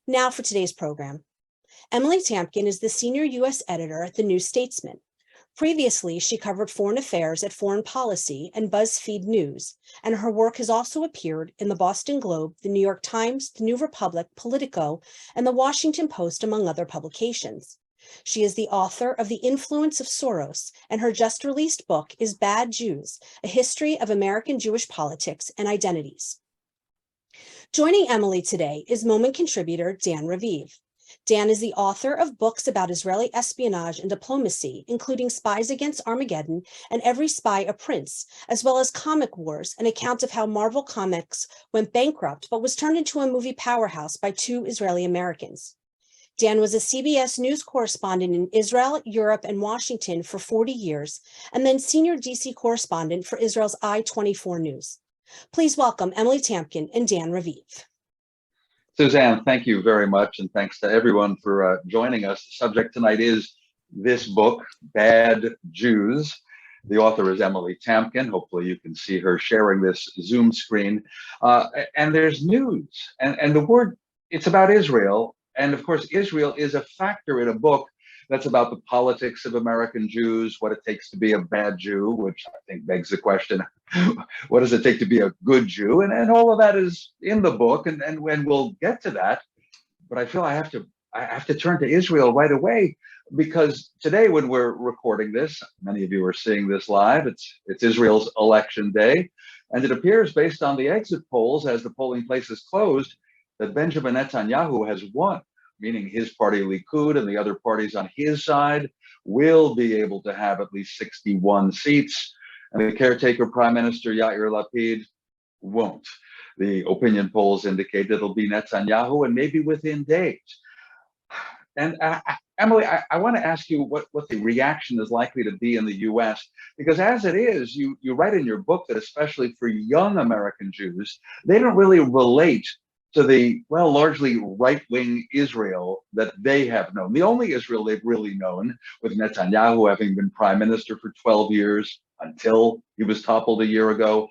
Now for today's program. Emily Tamkin is the senior U.S. editor at The New Statesman. Previously, she covered foreign affairs at Foreign Policy and BuzzFeed News, and her work has also appeared in the Boston Globe, the New York Times, the New Republic, Politico, and the Washington Post, among other publications. She is the author of The Influence of Soros, and her just-released book is Bad Jews, A History of American Jewish Politics and Identities. Joining Emily today is Moment contributor Dan Raviv. Dan is the author of books about Israeli espionage and diplomacy, including Spies Against Armageddon and Every Spy a Prince, as well as Comic Wars, an account of how Marvel Comics went bankrupt but was turned into a movie powerhouse by two Israeli Americans. Dan was a CBS News correspondent in Israel, Europe, and Washington for 40 years, and then senior DC correspondent for Israel's I-24 News. Please welcome Emily Tamkin and Dan Raviv. Suzanne, thank you very much, and thanks to everyone for joining us. The subject tonight is this book, Bad Jews. The author is Emily Tamkin. Hopefully you can see her sharing this Zoom screen. And there's news, and the word, it's about Israel. And of course, Israel is a factor in a book that's about the politics of American Jews, what it takes to be a bad Jew, which I think begs the question, what does it take to be a good Jew? And all of that is in the book, and when we'll get to that. But I feel I have to turn to Israel right away, because today when we're recording this, many of you are seeing this live, it's Israel's election day. And it appears, based on the exit polls, as the polling places closed, that Benjamin Netanyahu has won, meaning his party Likud and the other parties on his side will be able to have at least 61 seats. And the caretaker Prime Minister Yair Lapid won't. The opinion polls indicate that it'll be Netanyahu, and maybe within days. And Emily, I want to ask you what the reaction is likely to be in the US, because as it is, you write in your book that especially for young American Jews, they don't really relate to the, well, largely right-wing Israel that they have known. The only Israel they've really known, with Netanyahu having been prime minister for 12 years until he was toppled a year ago,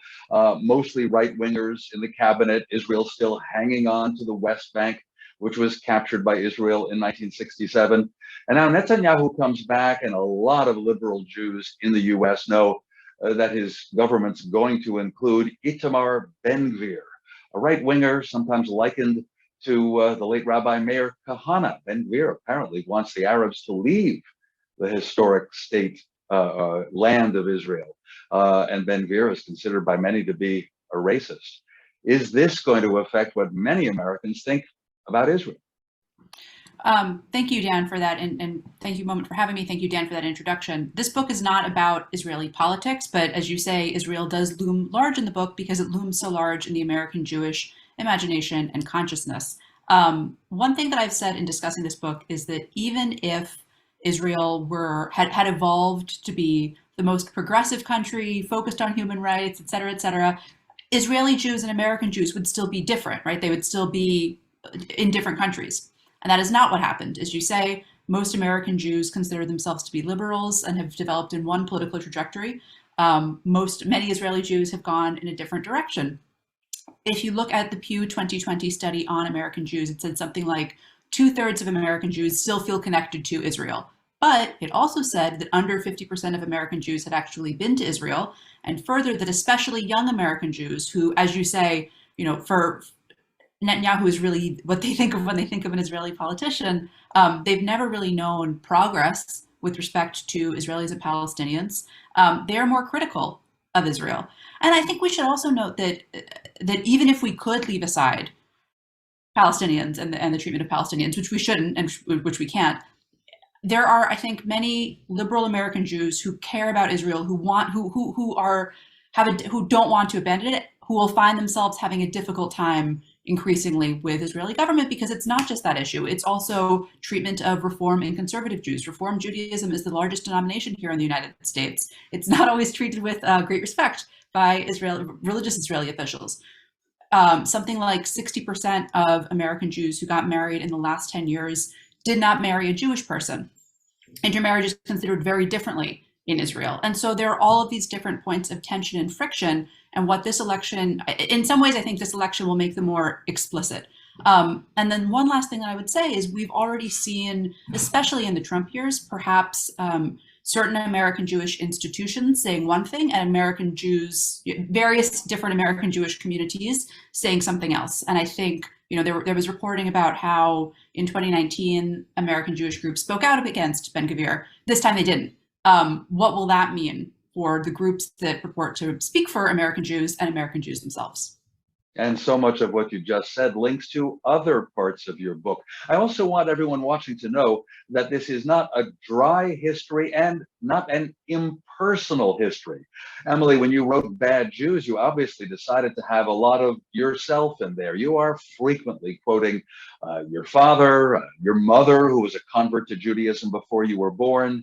mostly right-wingers in the cabinet, Israel still hanging on to the West Bank, which was captured by Israel in 1967. And now Netanyahu comes back, and a lot of liberal Jews in the US know that his government's going to include Itamar Ben-Gvir, a right-winger, sometimes likened to the late Rabbi Meir Kahane. Ben-Gvir apparently wants the Arabs to leave the historic state land of Israel. And Ben-Gvir is considered by many to be a racist. Is this going to affect what many Americans think about Israel? Thank you, Dan, for that. And thank you, Moment, for having me. Thank you, Dan, for that introduction. This book is not about Israeli politics, but as you say, Israel does loom large in the book because it looms so large in the American Jewish imagination and consciousness. One thing that I've said in discussing this book is that even if Israel had evolved to be the most progressive country, focused on human rights, et cetera, Israeli Jews and American Jews would still be different, right? They would still be in different countries. And that is not what happened. As you say, most American Jews consider themselves to be liberals and have developed in one political trajectory. Many Israeli Jews have gone in a different direction. If you look at the Pew 2020 study on American Jews, it said something like 2/3 of American Jews still feel connected to Israel. But it also said that under 50% of American Jews had actually been to Israel, and further that especially young American Jews who, as you say, for Netanyahu is really what they think of when they think of an Israeli politician. They've never really known progress with respect to Israelis and Palestinians. They're more critical of Israel. And I think we should also note that even if we could leave aside Palestinians and the treatment of Palestinians, which we shouldn't and which we can't, there are, I think, many liberal American Jews who care about Israel, who don't want to abandon it, who will find themselves having a difficult time increasingly with Israeli government, because it's not just that issue. It's also treatment of Reform and conservative Jews. Reform Judaism is the largest denomination here in the United States. It's not always treated with great respect by religious Israeli officials. Something like 60% of American Jews who got married in the last 10 years did not marry a Jewish person. Intermarriage is considered very differently in Israel. And so there are all of these different points of tension and friction. And what this election, in some ways, I think this election will make them more explicit. And then one last thing that I would say is we've already seen, especially in the Trump years, perhaps certain American Jewish institutions saying one thing and American Jews, various different American Jewish communities saying something else. And I think, there was reporting about how in 2019, American Jewish groups spoke out against Ben-Gvir. This time they didn't. What will that mean for the groups that purport to speak for American Jews and American Jews themselves? And so much of what you just said links to other parts of your book. I also want everyone watching to know that this is not a dry history and not an impersonal history. Emily, when you wrote Bad Jews, you obviously decided to have a lot of yourself in there. You are frequently quoting your father, your mother, who was a convert to Judaism before you were born.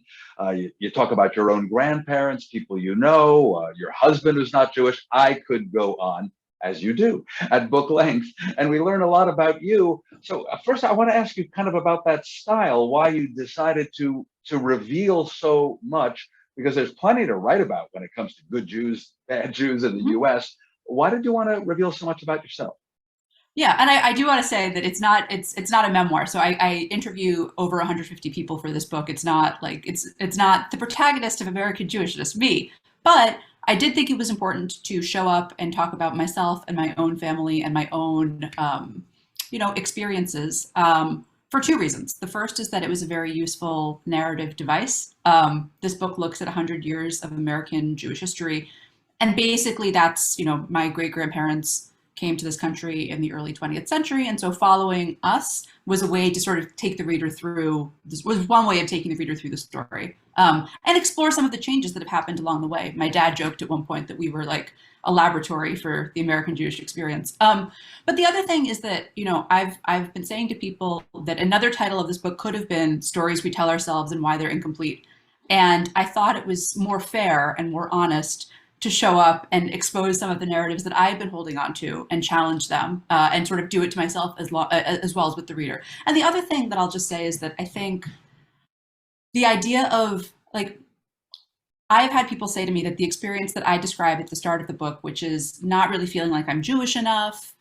You talk about your own grandparents, people you know, your husband who's not Jewish. I could go on, as you do, at book length, and we learn a lot about you. So first, I want to ask you kind of about that style, why you decided to reveal so much, because there's plenty to write about when it comes to good Jews, bad Jews in the US. Why did you want to reveal so much about yourself? Yeah, and I do want to say that it's not a memoir. So I interview over 150 people for this book. It's not like it's not the protagonist of American Jewishness, me, but I did think it was important to show up and talk about myself and my own family and my own, experiences for two reasons. The first is that it was a very useful narrative device. This book looks at 100 years of American Jewish history, and basically that's, my great-grandparents came to this country in the early 20th century, and so following us was a way to sort of take the reader through, this was one way of taking the reader through the story, and explore some of the changes that have happened along the way. My dad joked at one point that we were like a laboratory for the American Jewish experience. But the other thing is that, I've been saying to people that another title of this book could have been Stories We Tell Ourselves and Why They're Incomplete. And I thought it was more fair and more honest to show up and expose some of the narratives that I've been holding on to and challenge them and sort of do it to myself as well as with the reader. And the other thing that I'll just say is that I think the idea of I've had people say to me that the experience that I describe at the start of the book, which is not really feeling like I'm Jewish enough,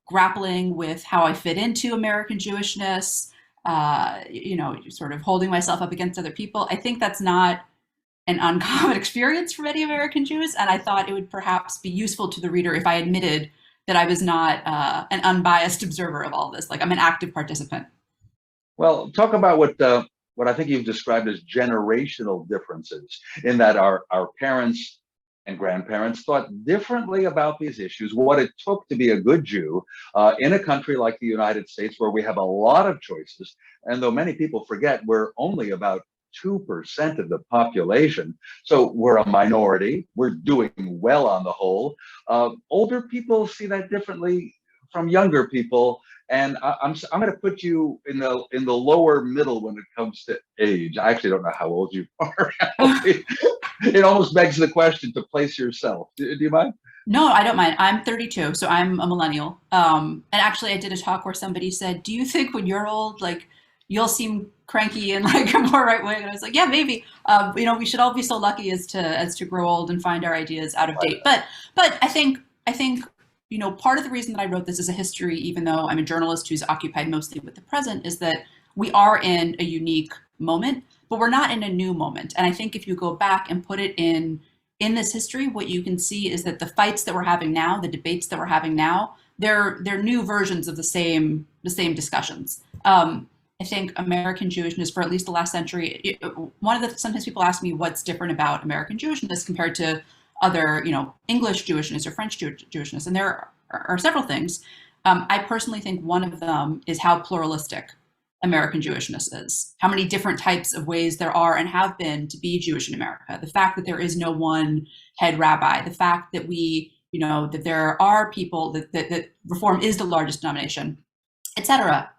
grappling with how I fit into American Jewishness, sort of holding myself up against other people, I think that's not an uncommon experience for many American Jews, and I thought it would perhaps be useful to the reader if I admitted that I was not an unbiased observer of all this. Like, I'm an active participant. Well, talk about what I think you've described as generational differences, in that our parents and grandparents thought differently about these issues, what it took to be a good Jew in a country like the United States, where we have a lot of choices. And though many people forget, we're only about 2% of the population. So we're a minority. We're doing well on the whole. Older people see that differently from younger people. And I'm going to put you in the lower middle when it comes to age. I actually don't know how old you are. It almost begs the question to place yourself. Do you mind? No, I don't mind. I'm 32, so I'm a millennial. And actually, I did a talk where somebody said, "Do you think when you're old, you'll seem cranky and like more right wing?" And I was like, "Yeah, maybe. We should all be so lucky as to grow old and find our ideas out of date." But I think part of the reason that I wrote this as a history, even though I'm a journalist who's occupied mostly with the present, is that we are in a unique moment, but we're not in a new moment. And I think if you go back and put it in this history, what you can see is that the fights that we're having now, the debates that we're having now, they're new versions of the same discussions. I think American Jewishness for at least the last century, sometimes people ask me what's different about American Jewishness compared to other, English Jewishness or French Jewishness. And there are several things. I personally think one of them is how pluralistic American Jewishness is, how many different types of ways there are and have been to be Jewish in America. The fact that there is no one head rabbi, the fact that that there are people, that Reform is the largest denomination, etc.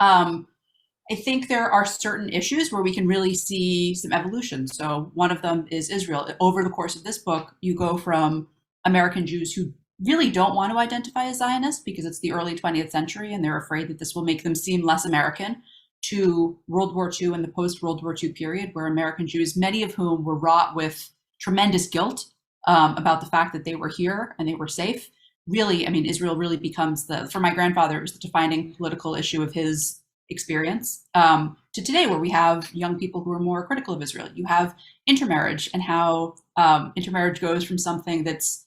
I think there are certain issues where we can really see some evolution. So one of them is Israel. Over the course of this book, you go from American Jews who really don't want to identify as Zionists because it's the early 20th century and they're afraid that this will make them seem less American, to World War II and the post-World War II period, where American Jews, many of whom were wrought with tremendous guilt about the fact that they were here and they were safe, really, I mean, Israel really becomes for my grandfather, it was the defining political issue of his experience, to today, where we have young people who are more critical of Israel. You have intermarriage, and how intermarriage goes from something that's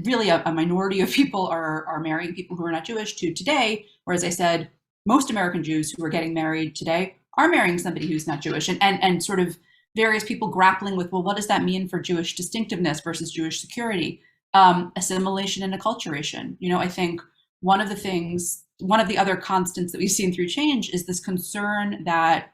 really a minority of people are marrying people who are not Jewish, to today, where, as I said, most American Jews who are getting married today are marrying somebody who's not Jewish, and sort of various people grappling with, well, what does that mean for Jewish distinctiveness versus Jewish security? Assimilation and acculturation. You know, I think one of the other constants that we've seen through change is this concern that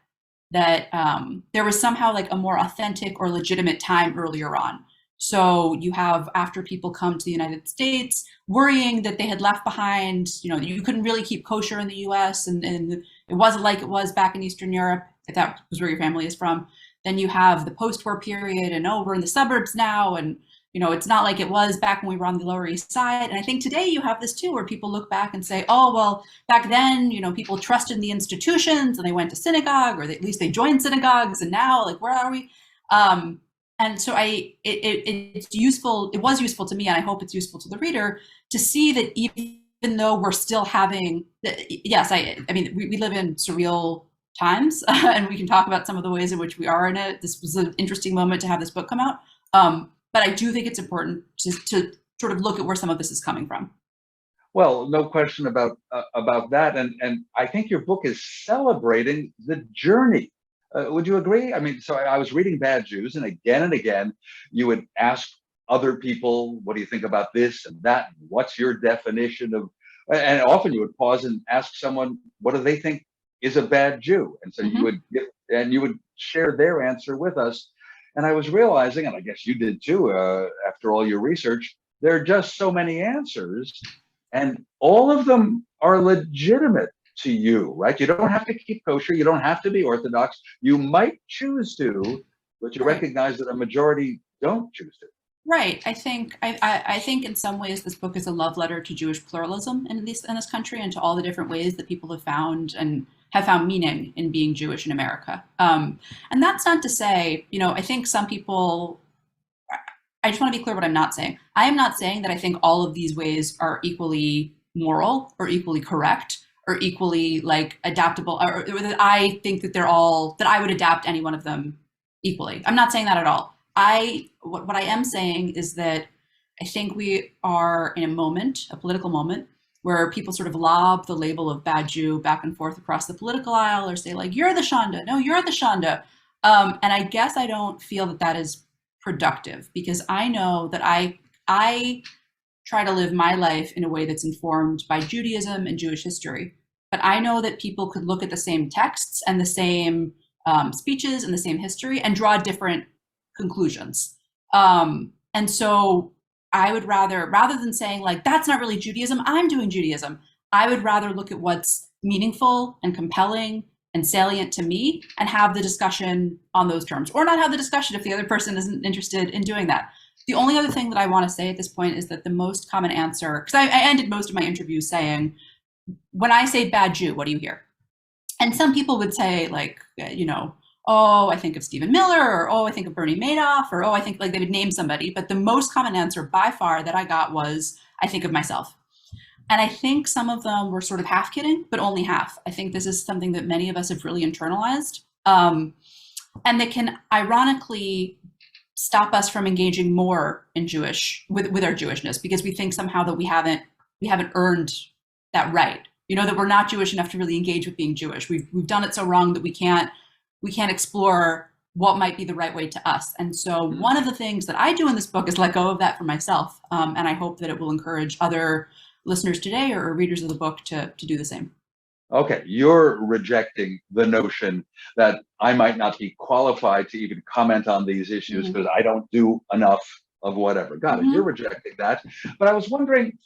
there was somehow like a more authentic or legitimate time earlier on. So you have, after people come to the United States, worrying that they had left behind, you know, you couldn't really keep kosher in the US, and it wasn't like it was back in Eastern Europe, if that was where your family is from. Then you have the post-war period, and we're in the suburbs now, and you know, it's not like it was back when we were on the Lower East Side. And I think today you have this too, where people look back and say, oh, well, back then, you know, people trusted the institutions and they went to synagogue, or at least they joined synagogues. And now, like, where are we? And so it's useful. It was useful to me, and I hope it's useful to the reader, to see that even though we're still having, yes, I mean, we live in surreal times, and we can talk about some of the ways in which we are in it. This was an interesting moment to have this book come out. But I do think it's important to sort of look at where some of this is coming from. Well, no question about that, and I think your book is celebrating the journey. Would you agree? I mean, so I was reading Bad Jews, and again, you would ask other people, what do you think about this and that? What's your definition of, and often you would pause and ask someone, what do they think is a bad Jew? And so you would share their answer with us. And I was realizing, and I guess you did too, after all your research, there are just so many answers, and all of them are legitimate to you, right? You don't have to keep kosher. You don't have to be Orthodox. You might choose to, but you recognize that a majority don't choose to. Right. I think in some ways this book is a love letter to Jewish pluralism in this country, and to all the different ways that people have found meaning in being Jewish in America. And that's not to say, you know, I think some people, I just want to be clear what I'm not saying. I am not saying that I think all of these ways are equally moral or equally correct or equally like adaptable, or that I think that that I would adapt any one of them equally. I'm not saying that at all. What I am saying is that I think we are in a political moment, where people sort of lob the label of bad Jew back and forth across the political aisle, or say like, you're the Shonda, no, you're the Shonda. And I guess I don't feel that is productive, because I know that I try to live my life in a way that's informed by Judaism and Jewish history. But I know that people could look at the same texts and the same speeches and the same history and draw different conclusions. And so I would rather than saying like, that's not really Judaism, I'm doing Judaism, I would rather look at what's meaningful and compelling and salient to me and have the discussion on those terms, or not have the discussion if the other person isn't interested in doing that. The only other thing that I want to say at this point is that the most common answer, because I ended most of my interviews saying, when I say bad Jew, what do you hear? And some people would say like, you know, oh, I think of Stephen Miller, or oh, I think of Bernie Madoff, or oh, I think, like, they would name somebody. But the most common answer by far that I got was, I think of myself. And I think some of them were sort of half kidding, but only half. I think this is something that many of us have really internalized, and that can ironically stop us from engaging more in with our Jewishness, because we think somehow that we haven't earned that right. You know, that we're not Jewish enough to really engage with being Jewish. We've done it so wrong that we can't explore what might be the right way to us. And so one of the things that I do in this book is let go of that for myself. And I hope that it will encourage other listeners today or readers of the book to do the same. Okay, you're rejecting the notion that I might not be qualified to even comment on these issues because I don't do enough of whatever. Got it. You're rejecting that. But I was wondering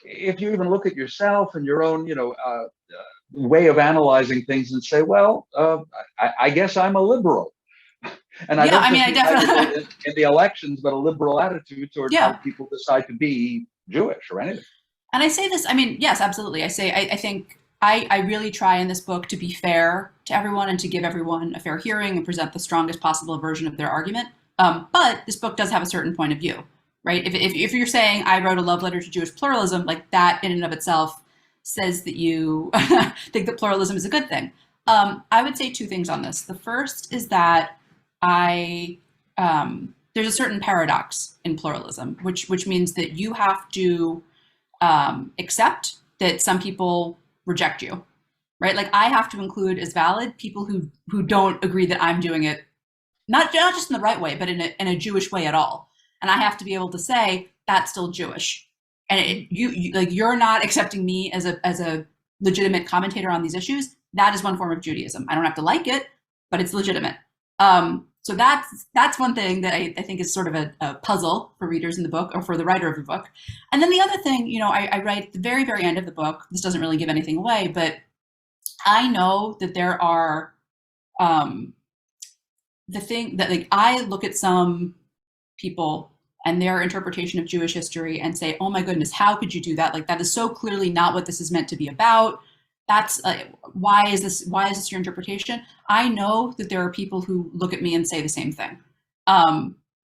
if you even look at yourself and your own, way of analyzing things and say, well, I guess I'm a liberal. And I definitely in the elections, but a liberal attitude towards how people decide to be Jewish or anything. And I say this, I mean, yes, absolutely. I think I really try in this book to be fair to everyone and to give everyone a fair hearing and present the strongest possible version of their argument. But this book does have a certain point of view. right? If you're saying I wrote a love letter to Jewish pluralism, like that in and of itself says that you think that pluralism is a good thing. I would say two things on this. The first is that there's a certain paradox in pluralism, which means that you have to accept that some people reject you, right? Like I have to include as valid people who don't agree that I'm doing it, not just in the right way, but in a Jewish way at all. And I have to be able to say that's still Jewish. And you're not accepting me as a legitimate commentator on these issues. That is one form of Judaism. I don't have to like it, but it's legitimate. So that's one thing that I think is sort of a puzzle for readers in the book, or for the writer of the book. And then the other thing, I write at the very, very end of the book, this doesn't really give anything away, but I know that there are the thing that, like, I look at some people and their interpretation of Jewish history and say, oh my goodness, how could you do that? Like, that is so clearly not what this is meant to be about. That's why is this your interpretation? I know that there are people who look at me and say the same thing.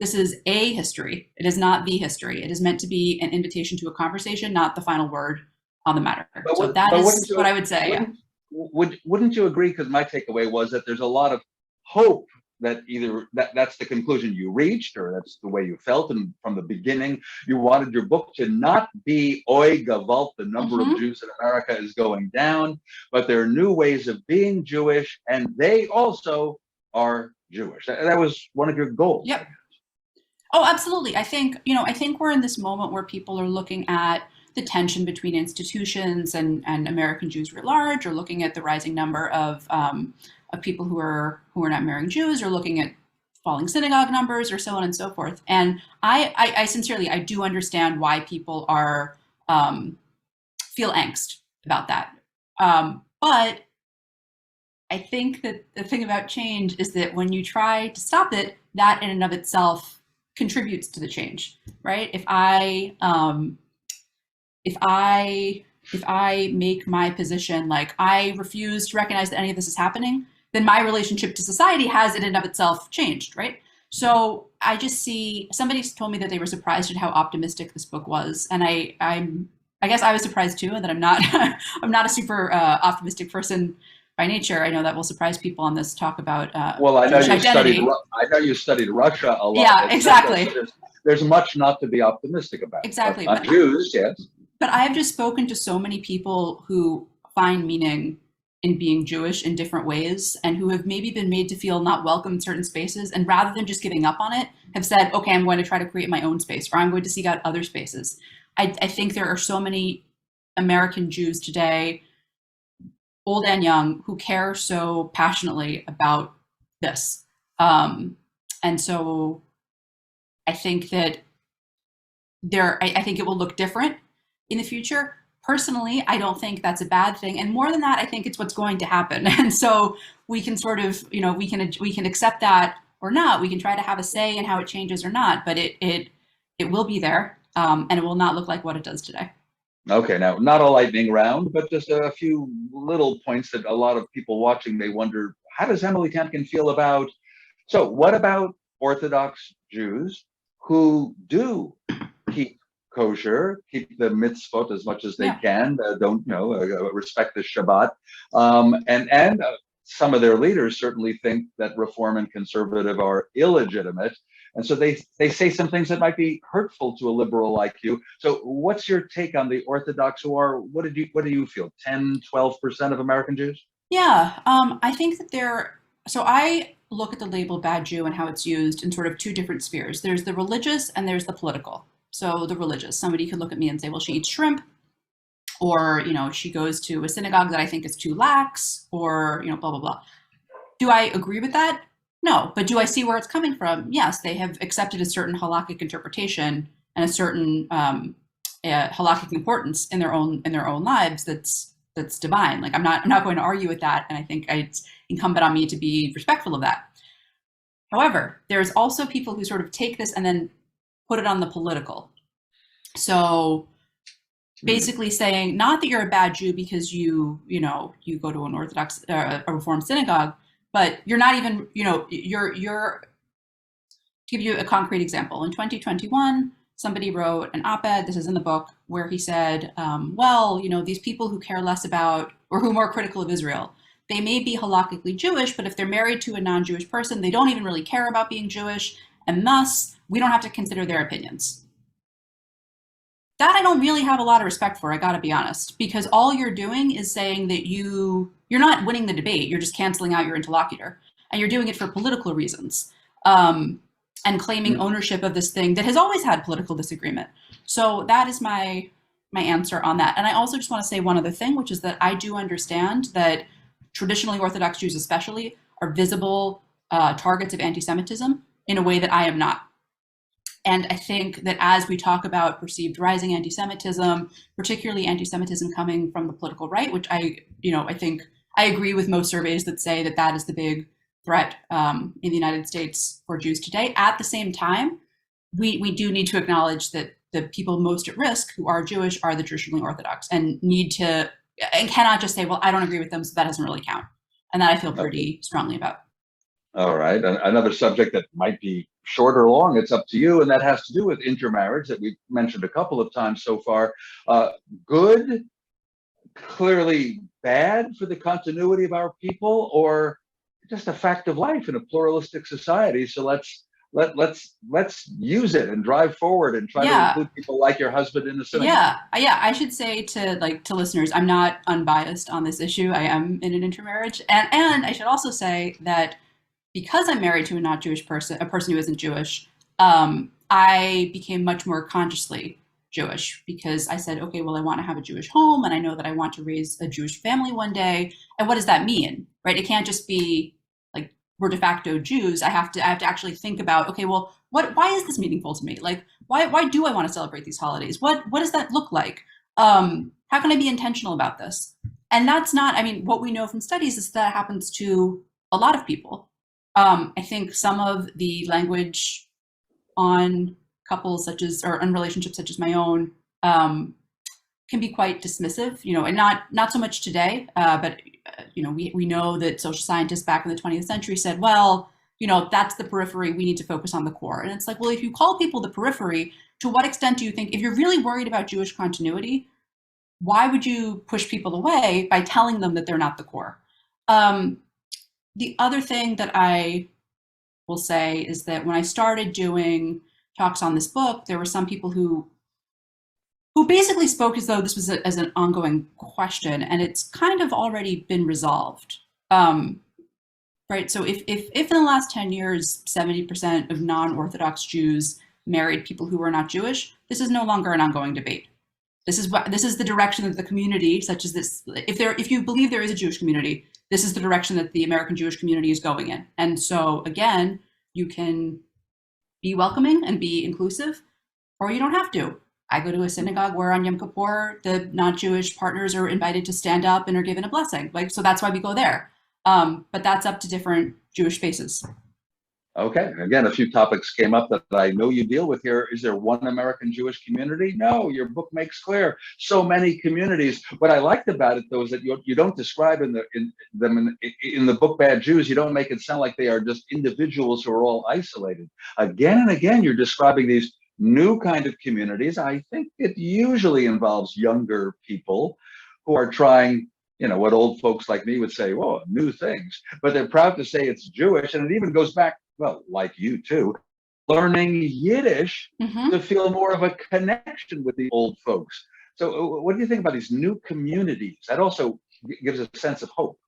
This is a history. It is not the history. It is meant to be an invitation to a conversation, not the final word on the matter. So that is what I would say. Wouldn't you agree? Because my takeaway was that there's a lot of hope that either that's the conclusion you reached, or that's the way you felt, and from the beginning you wanted your book to not be oi gavalt, the number of Jews in America is going down, but there are new ways of being Jewish, and they also are Jewish. That was one of your goals. Yep. Oh, absolutely. I think we're in this moment where people are looking at the tension between institutions and American Jews writ large, or looking at the rising number of people who are not marrying Jews, or looking at falling synagogue numbers, or so on and so forth. And I sincerely, I do understand why people are feel angst about that. But I think that the thing about change is that when you try to stop it, that in and of itself contributes to the change, right? If I make my position like I refuse to recognize that any of this is happening, then my relationship to society has in and of itself changed, right? So I just see, somebody told me that they were surprised at how optimistic this book was, and I guess I was surprised too, and that I'm not I'm not a super optimistic person by nature. I know that will surprise people on this talk about well, I know you studied Russia a lot. Yeah, exactly. There's much not to be optimistic about. Exactly. But Jews, yes. But I have just spoken to so many people who find meaning in being Jewish in different ways, and who have maybe been made to feel not welcome in certain spaces, and rather than just giving up on it, have said, okay, I'm going to try to create my own space, or I'm going to seek out other spaces. I think there are so many American Jews today, old and young, who care so passionately about this. And so I think that I think it will look different in the future. Personally, I don't think that's a bad thing. And more than that, I think it's what's going to happen. And so we can sort of, we can accept that or not. We can try to have a say in how it changes or not, but it will be there, and it will not look like what it does today. Okay, now not a lightning round, but just a few little points that a lot of people watching may wonder, how does Emily Tamkin feel about? So what about Orthodox Jews who do keep kosher, keep the mitzvot as much as they can, don't respect the Shabbat, and some of their leaders certainly think that reform and conservative are illegitimate, and so they say some things that might be hurtful to a liberal like you. So what's your take on the Orthodox, who are, what do you feel, 10-12% of American Jews? Yeah, I think that so I look at the label bad Jew and how it's used in sort of two different spheres. There's the religious and there's the political. So the religious, somebody could look at me and say, well, she eats shrimp, or, she goes to a synagogue that I think is too lax, or, blah, blah, blah. Do I agree with that? No. But do I see where it's coming from? Yes, they have accepted a certain halakhic interpretation and a certain halakhic importance in their own lives that's divine. Like, I'm not going to argue with that, and I think it's incumbent on me to be respectful of that. However, there's also people who sort of take this and then put it on the political. So basically saying, not that you're a bad Jew because you go to an Orthodox, a Reformed synagogue, but you're not even, you're, to give you a concrete example, in 2021, somebody wrote an op-ed, this is in the book, where he said, well, these people who care less about, or who are more critical of Israel, they may be halakhically Jewish, but if they're married to a non-Jewish person, they don't even really care about being Jewish, and thus we don't have to consider their opinions. That I don't really have a lot of respect for, I gotta be honest, because all you're doing is saying that you're not winning the debate, you're just canceling out your interlocutor, and you're doing it for political reasons, and claiming ownership of this thing that has always had political disagreement. So that is my answer on that. And I also just want to say one other thing, which is that I do understand that traditionally Orthodox Jews especially are visible targets of anti-Semitism in a way that I am not. And I think that as we talk about perceived rising anti-Semitism, particularly anti-Semitism coming from the political right, which I think I agree with most surveys that say that that is the big threat in the United States for Jews today. At the same time, we do need to acknowledge that the people most at risk who are Jewish are the traditionally Orthodox and cannot just say, well, I don't agree with them, so that doesn't really count. And that I feel pretty strongly about. All right. Another subject that might be short or long, it's up to you, and that has to do with intermarriage that we've mentioned a couple of times so far. Good, clearly bad for the continuity of our people, or just a fact of life in a pluralistic society. So let's use it and drive forward and try to include people like your husband in the synagogue. Yeah. I should say to listeners, I'm not unbiased on this issue. I am in an intermarriage, and I should also say that because I'm married to a not Jewish person, a person who isn't Jewish, I became much more consciously Jewish because I said, okay, well, I want to have a Jewish home, and I know that I want to raise a Jewish family one day. And what does that mean, right? It can't just be like we're de facto Jews. I have to actually think about, okay, well, why is this meaningful to me? Like, why do I want to celebrate these holidays? What does that look like? How can I be intentional about this? And that's not, I mean, what we know from studies is that happens to a lot of people. I think some of the language on couples or on relationships such as my own can be quite dismissive, and not so much today, but we know that social scientists back in the 20th century said, well, that's the periphery, we need to focus on the core. And it's like, well, if you call people the periphery, to what extent do you think, if you're really worried about Jewish continuity, why would you push people away by telling them that they're not the core? The other thing that I will say is that when I started doing talks on this book, there were some people who basically spoke as though this was as an ongoing question, and it's kind of already been resolved. Right? So if in the last 10 years, 70% of non-Orthodox Jews married people who were not Jewish, this is no longer an ongoing debate. This is the direction that the community, such as this, if you believe there is a Jewish community, this is the direction that the American Jewish community is going in. And so again, you can be welcoming and be inclusive, or you don't have to. I go to a synagogue where on Yom Kippur, the non-Jewish partners are invited to stand up and are given a blessing. So that's why we go there. But that's up to different Jewish spaces. Okay. Again, a few topics came up that I know you deal with here. Is there one American Jewish community? No, your book makes clear so many communities. What I liked about it, though, is that you don't describe in the book Bad Jews, you don't make it sound like they are just individuals who are all isolated. Again and again, you're describing these new kind of communities. I think it usually involves younger people who are trying, what old folks like me would say, whoa, new things, but they're proud to say it's Jewish. And it even goes back, well, like you too, learning Yiddish to feel more of a connection with the old folks. So what do you think about these new communities? That also gives a sense of hope.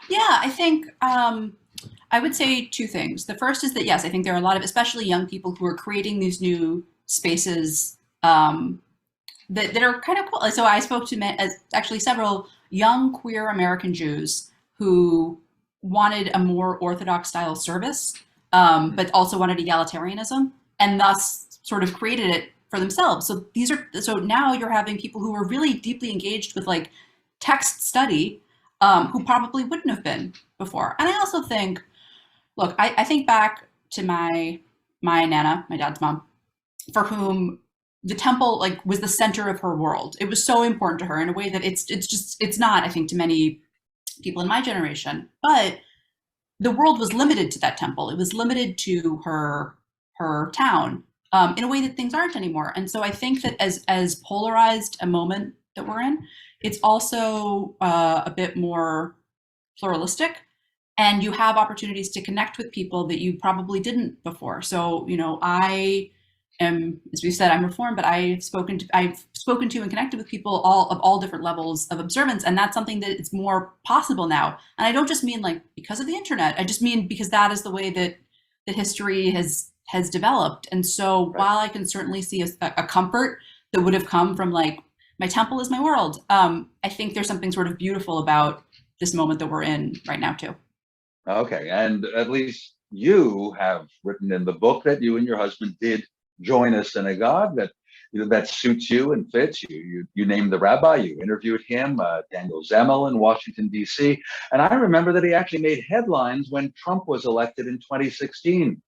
Yeah, I think I would say two things. The first is that, yes, I think there are a lot of, especially young people, who are creating these new spaces that are kind of cool. So I spoke to actually several young queer American Jews who wanted a more Orthodox style service, but also wanted egalitarianism, and thus sort of created it for themselves. So now you're having people who are really deeply engaged with like text study, who probably wouldn't have been before. And I also think, look, I think back to my Nana, my dad's mom, for whom the temple was the center of her world. It was so important to her in a way that it's not, I think, to many people in my generation. But the world was limited to that temple. It was limited to her town. in a way that things aren't anymore. And so I think that as polarized a moment that we're in, it's also a bit more pluralistic, and you have opportunities to connect with people that you probably didn't before. So, I am, as we said, I'm Reformed, but I've spoken to and connected with people of all different levels of observance, and that's something that it's more possible now. And I don't just mean like because of the internet. I just mean because that is the way that history has developed. And so, while I can certainly see a comfort that would have come from like my temple is my world, I think there's something sort of beautiful about this moment that we're in right now too. Okay, and at least you have written in the book that you and your husband did join a synagogue that that suits you and fits you. You named the rabbi, you interviewed him, Daniel Zemel in Washington D.C., and I remember that he actually made headlines when Trump was elected in 2016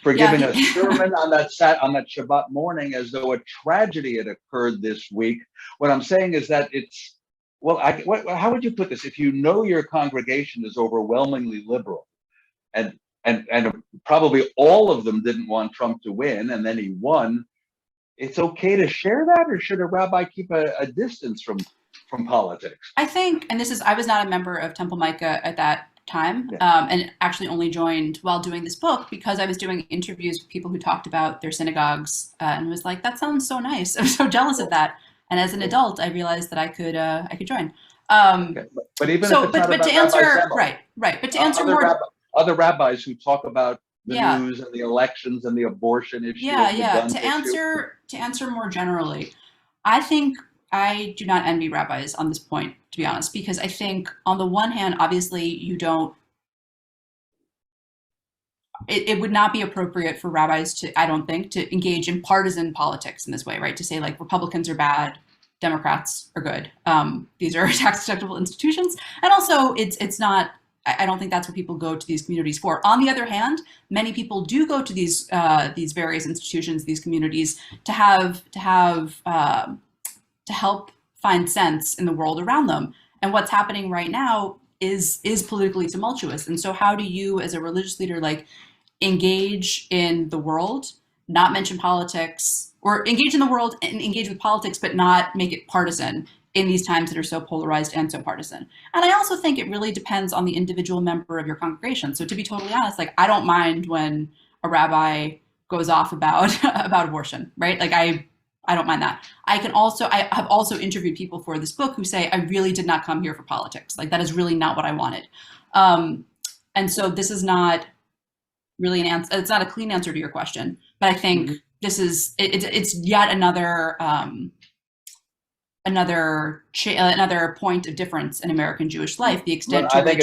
for giving a sermon on that Shabbat morning as though a tragedy had occurred this week. What I'm saying is that it's well, how would you put this? If you know your congregation is overwhelmingly liberal, and probably all of them didn't want Trump to win, and then he won, it's okay to share that, or should a rabbi keep a distance from politics? I think, and I was not a member of Temple Micah at that time, and actually only joined while doing this book because I was doing interviews with people who talked about their synagogues and was like, that sounds so nice. I was so jealous of that. And as an adult, I realized that I could join. But even so, but to answer, right. But to answer other rabbis who talk about the news and the elections and the abortion issue. To answer more generally, I think I do not envy rabbis on this point, to be honest, because I think on the one hand, obviously you don't. It would not be appropriate for rabbis to, I don't think, to engage in partisan politics in this way, right? To say like Republicans are bad, Democrats are good. These are tax deductible institutions, and also it's not. I don't think that's what people go to these communities for. On the other hand, many people do go to these various institutions, these communities, to help find sense in the world around them. And what's happening right now is politically tumultuous. And so, how do you, as a religious leader, like engage in the world, not mention politics, or engage in the world and engage with politics, but not make it partisan in these times that are so polarized and so partisan? And I also think it really depends on the individual member of your congregation. So to be totally honest, like I don't mind when a rabbi goes off about abortion, right? Like I don't mind that. I have also interviewed people for this book who say, I really did not come here for politics. Like that is really not what I wanted. And so this is not really an answer. It's not a clean answer to your question, but I think this is, it's yet another point of difference in American Jewish life. The extent to I think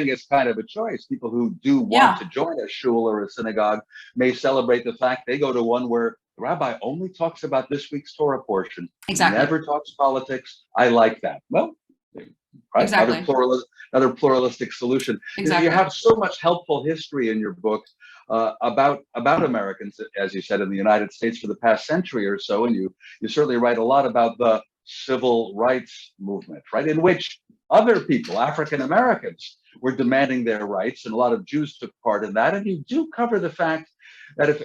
it's kind of a choice. People who do want to join a shul or a synagogue may celebrate the fact they go to one where the rabbi only talks about this week's Torah portion. Exactly. Never talks politics. I like that. Well, right. Exactly. Another pluralistic solution. Exactly. You have so much helpful history in your book about Americans, as you said, in the United States for the past century or so, and you certainly write a lot about the civil rights movement, right, in which other people, African Americans, were demanding their rights, and a lot of Jews took part in that. And you do cover the fact that if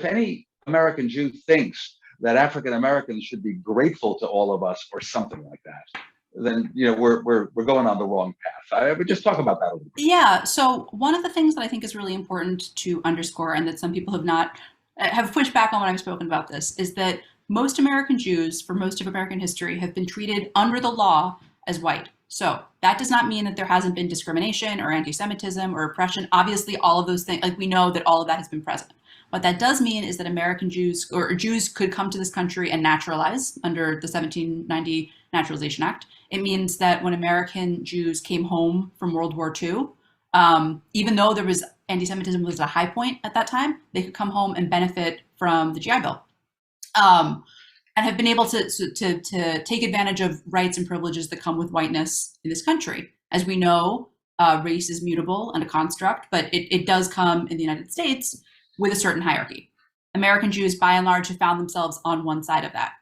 any American Jew thinks that African Americans should be grateful to all of us or something like that, then we're going on the wrong path. I would just talk about that a little bit. Yeah. So one of the things that I think is really important to underscore, and that some people have pushed back on when I've spoken about this, is that most American Jews, for most of American history, have been treated under the law as white. So that does not mean that there hasn't been discrimination or anti-Semitism or oppression. Obviously, all of those things, like we know that all of that has been present. What that does mean is that American Jews or Jews could come to this country and naturalize under the 1790 Naturalization Act. It means that when American Jews came home from World War II, even though there was anti-Semitism was at a high point at that time, they could come home and benefit from the GI Bill, and have been able to take advantage of rights and privileges that come with whiteness in this country. As we know, race is mutable and a construct, but it does come in the United States with a certain hierarchy. American Jews, by and large, have found themselves on one side of that.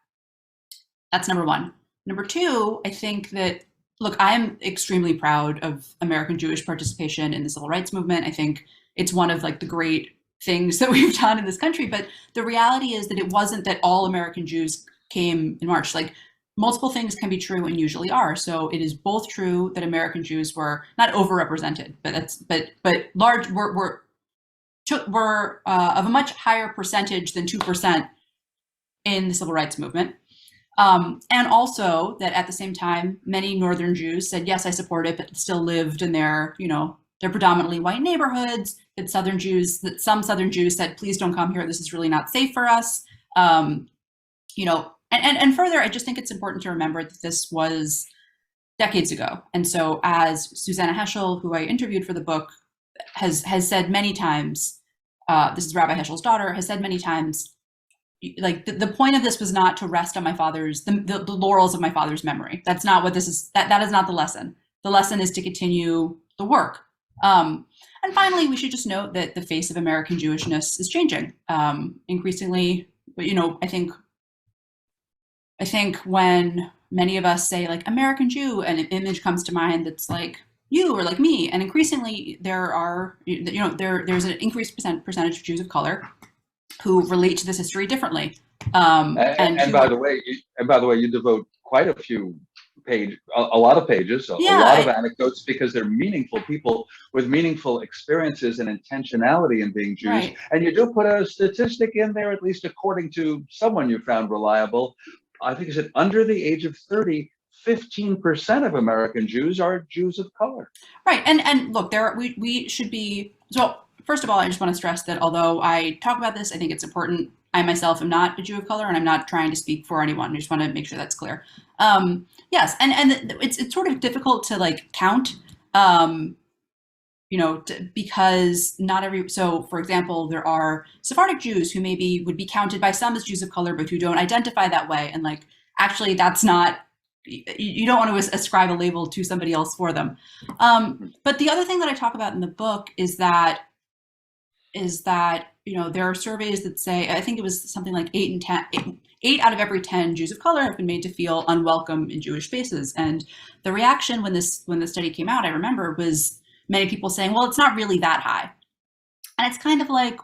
That's number one. Number two, I think that, look, I am extremely proud of American Jewish participation in the civil rights movement. I think it's one of like the great things that we've done in this country. But the reality is that it wasn't that all American Jews came in March. Like, multiple things can be true and usually are. So it is both true that American Jews were not overrepresented, but large were of a much higher percentage than 2% in the civil rights movement. And also that at the same time, many Northern Jews said, yes, I support it, but still lived in their, their predominantly white neighborhoods. That some Southern Jews said, please don't come here. This is really not safe for us. And further, I just think it's important to remember that this was decades ago. And so as Susanna Heschel, who I interviewed for the book, has said many times, this is Rabbi Heschel's daughter, has said many times, like the point of this was not to rest on my father's, the laurels of my father's memory. That's not what this is. That is not the lesson. The lesson is to continue the work. And finally, we should just note that the face of American Jewishness is changing increasingly. But I think when many of us say like American Jew, and an image comes to mind that's like you or like me, and increasingly there's an increased percentage of Jews of color who relate to this history differently. And by the way, you devote quite a lot of pages, a lot of anecdotes, because they're meaningful people with meaningful experiences and intentionality in being Jews. Right. And you do put a statistic in there, at least according to someone you found reliable. I think you said under the age of 30, 15% of American Jews are Jews of color. Right. And look, we should be, so first of all, I just want to stress that although I talk about this, I think it's important. I myself am not a Jew of color, and I'm not trying to speak for anyone. I just want to make sure that's clear. Yes, and it's sort of difficult to like count, because not every. So, for example, there are Sephardic Jews who maybe would be counted by some as Jews of color, but who don't identify that way. And like, actually, that's not. You don't want to ascribe a label to somebody else for them. But the other thing that I talk about in the book is that there are surveys that say, I think it was something like 8 out of every 10 Jews of color have been made to feel unwelcome in Jewish spaces. And the reaction when the study came out, I remember, was many people saying, well, it's not really that high. And it's kind of like,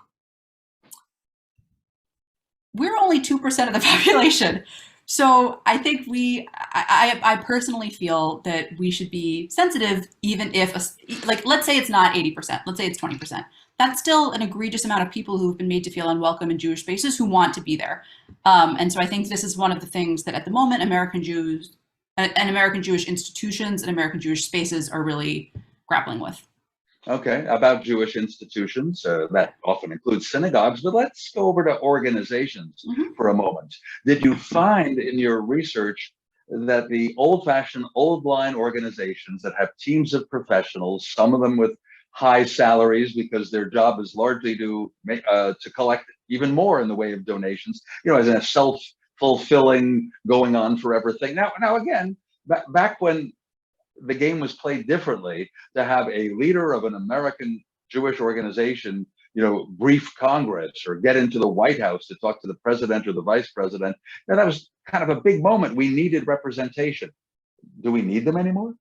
we're only 2% of the population. So I think I personally feel that we should be sensitive, even if, let's say it's not 80%, let's say it's 20%. That's still an egregious amount of people who've been made to feel unwelcome in Jewish spaces who want to be there. And so I think this is one of the things that at the moment, American Jews and American Jewish institutions and American Jewish spaces are really grappling with. Okay, about Jewish institutions, that often includes synagogues, but let's go over to organizations for a moment. Did you find in your research that the old-fashioned, old-line organizations that have teams of professionals, some of them with high salaries because their job is largely to collect even more in the way of donations, as in a self-fulfilling, going on forever thing. Now again, back when the game was played differently, to have a leader of an American Jewish organization, brief Congress or get into the White House to talk to the president or the vice president, that was kind of a big moment. We needed representation. Do we need them anymore?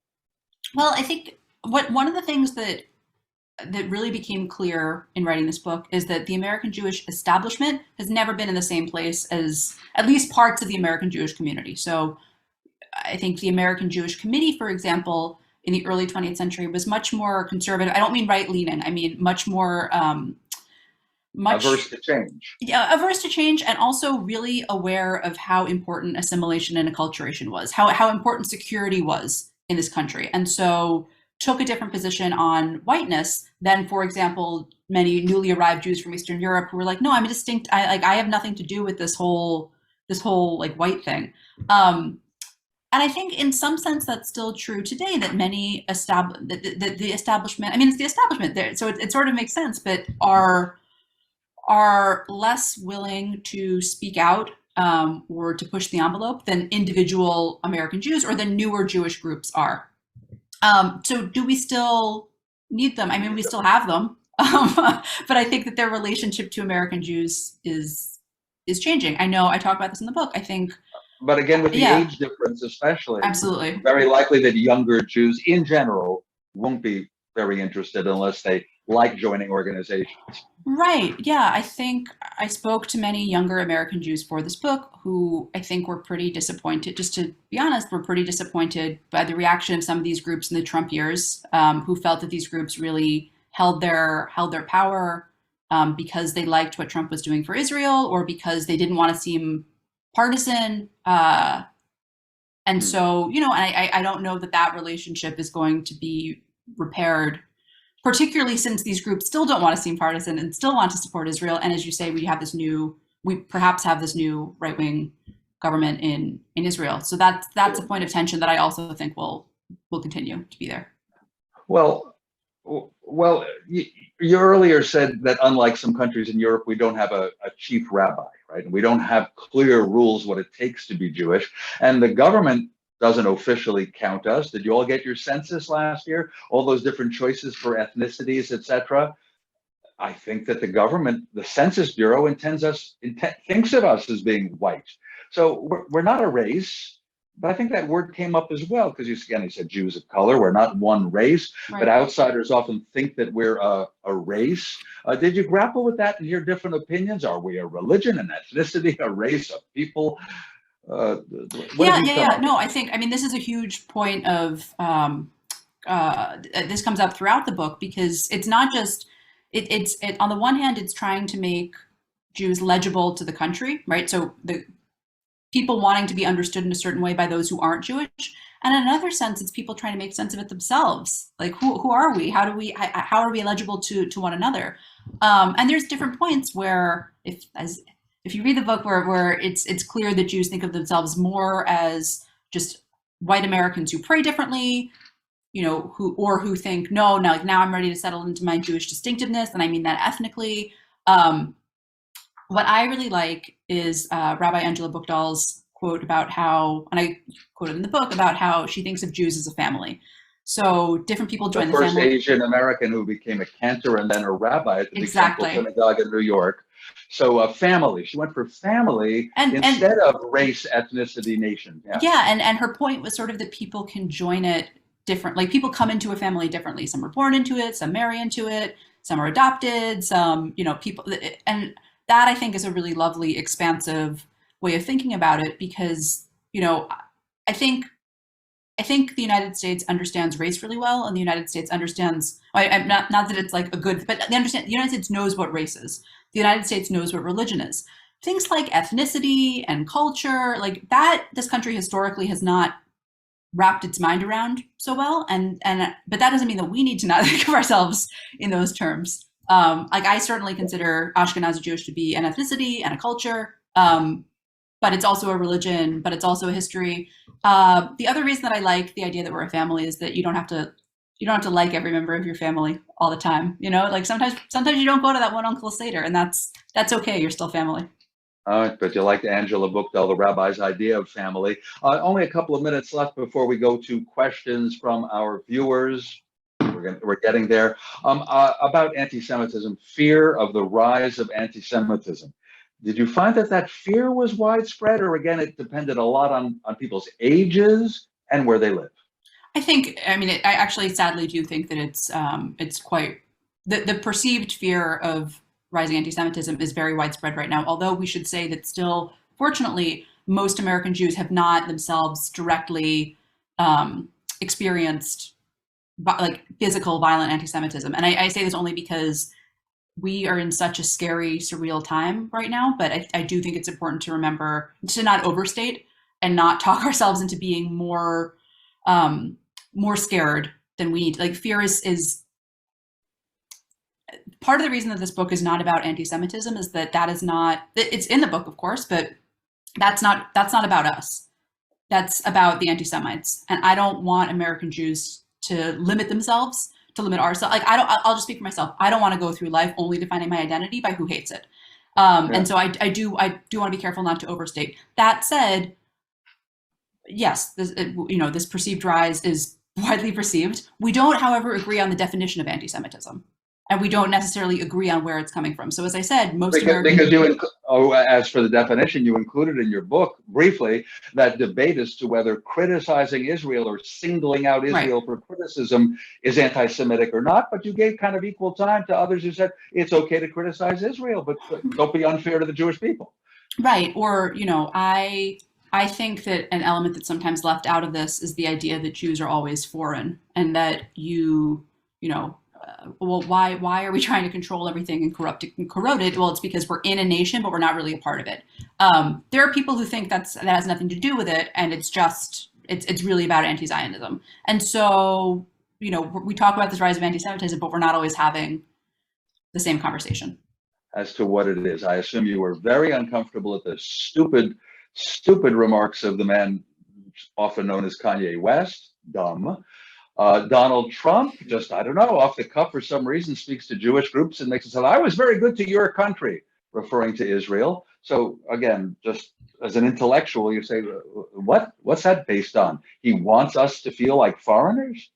Well, I think one of the things that really became clear in writing this book is that the American Jewish establishment has never been in the same place as at least parts of the American Jewish community. So I think the American Jewish Committee, for example, in the early 20th century was much more conservative. I don't mean right-leaning. I mean much more averse to change. Yeah, averse to change, and also really aware of how important assimilation and acculturation was, how important security was in this country. And so took a different position on whiteness than, for example, many newly arrived Jews from Eastern Europe who were like, no, I'm a distinct, I have nothing to do with this whole like white thing. And I think in some sense that's still true today, that many the establishment, I mean, it's the establishment there, so it sort of makes sense, but are less willing to speak out or to push the envelope than individual American Jews or the newer Jewish groups are. So do we still need them? I mean, we still have them, but I think that their relationship to American Jews is changing. I know I talk about this in the book. I think. But again, with the age difference, especially, absolutely, very likely that younger Jews in general won't be very interested unless they like joining organizations. Right. Yeah. I think I spoke to many younger American Jews for this book who I think were pretty disappointed. Just to be honest, were pretty disappointed by the reaction of some of these groups in the Trump years, who felt that these groups really held their power because they liked what Trump was doing for Israel, or because they didn't want to seem partisan. And so, I don't know that that relationship is going to be repaired, particularly since these groups still don't want to seem partisan and still want to support Israel. And as you say, we perhaps have this new right-wing government in Israel. So that's a point of tension that I also think will continue to be there. Well, you earlier said that unlike some countries in Europe, we don't have a chief rabbi, right? We don't have clear rules what it takes to be Jewish, and the government doesn't officially count us. Did you all get your census last year? All those different choices for ethnicities, etc. I think that the government, the Census Bureau, thinks of us as being white. So we're not a race. But I think that word came up as well, because you said Jews of color. We're not one race, Right. But outsiders often think that we're a race. Did you grapple with that and hear different opinions? Are we a religion, an ethnicity, a race, a people? Yeah. No, I mean, this is a huge point of, this comes up throughout the book, because it's not just, it's on the one hand, it's trying to make Jews legible to the country, right? So the people wanting to be understood in a certain way by those who aren't Jewish. And in another sense, it's people trying to make sense of it themselves. Like, who are we? How are we legible to one another? And there's different points where, if you read the book, where it's clear that Jews think of themselves more as just white Americans who pray differently, who think, no, now I'm ready to settle into my Jewish distinctiveness, and I mean that ethnically. What I really like is Rabbi Angela Buchdahl's quote about how, and I quoted in the book, about how she thinks of Jews as a family. So different people join the family. The first Asian American who became a cantor and then a rabbi at the Big Temple Synagogue in New York. So a family. She went for family instead of race, ethnicity, nation. Yeah, and her point was sort of that people can join it different. Like, people come into a family differently. Some are born into it, some marry into it, some are adopted, some, people, and that, I think, is a really lovely, expansive way of thinking about it, because, I think the United States understands race really well, and the United States understands, not that it's like a good, but the United States knows what race is. The United States knows what religion is. Things like ethnicity and culture, like that, this country historically has not wrapped its mind around so well, but that doesn't mean that we need to not think of ourselves in those terms. Like, I certainly consider Ashkenazi Jewish to be an ethnicity and a culture, but it's also a religion, but it's also a history. The other reason that I like the idea that we're a family is that you don't have to like every member of your family all the time. Like, sometimes you don't go to that one Uncle Seder, and that's okay. You're still family. But you like Angela Buchdahl, the rabbi's idea of family. Only a couple of minutes left before we go to questions from our viewers. We're getting there. About anti-Semitism, fear of the rise of anti-Semitism. Did you find that fear was widespread, or again, it depended a lot on people's ages and where they live? I actually sadly do think that it's quite, the perceived fear of rising anti-Semitism is very widespread right now, although we should say that still, fortunately, most American Jews have not themselves directly experienced like physical violent anti-Semitism. And I say this only because we are in such a scary, surreal time right now, but I do think it's important to remember to not overstate and not talk ourselves into being more scared than we need. Like, fear is part of the reason that this book is not about anti-Semitism, is that is not, it's in the book, of course, but that's not about us. That's about the anti-Semites. And I don't want American Jews to limit themselves, to limit ourselves. Like, I'll just speak for myself. I don't want to go through life only defining my identity by who hates it. And so I do want to be careful not to overstate. That said, yes, this perceived rise is widely perceived. We don't, however, agree on the definition of anti-Semitism. and we don't necessarily agree on where it's coming from. So as I said, most because as for the definition, you included in your book briefly that debate as to whether criticizing Israel or singling out Israel for criticism is anti-Semitic or not, but you gave kind of equal time to others who said it's okay to criticize Israel, but don't be unfair to the Jewish people. Right. Or, I think that an element that's sometimes left out of this is the idea that Jews are always foreign, and that well, why are we trying to control everything and corrode it? Well, it's because we're in a nation, but we're not really a part of it. There are people who think that has nothing to do with it, and it's really about anti-Zionism. And so, we talk about this rise of anti-Semitism, but we're not always having the same conversation as to what it is. I assume you were very uncomfortable at the stupid remarks of the man often known as Kanye West, dumb. Donald Trump, just, I don't know, off the cuff for some reason, speaks to Jewish groups and makes it sound, I was very good to your country, referring to Israel. So again, just as an intellectual, you say, what's that based on? He wants us to feel like foreigners?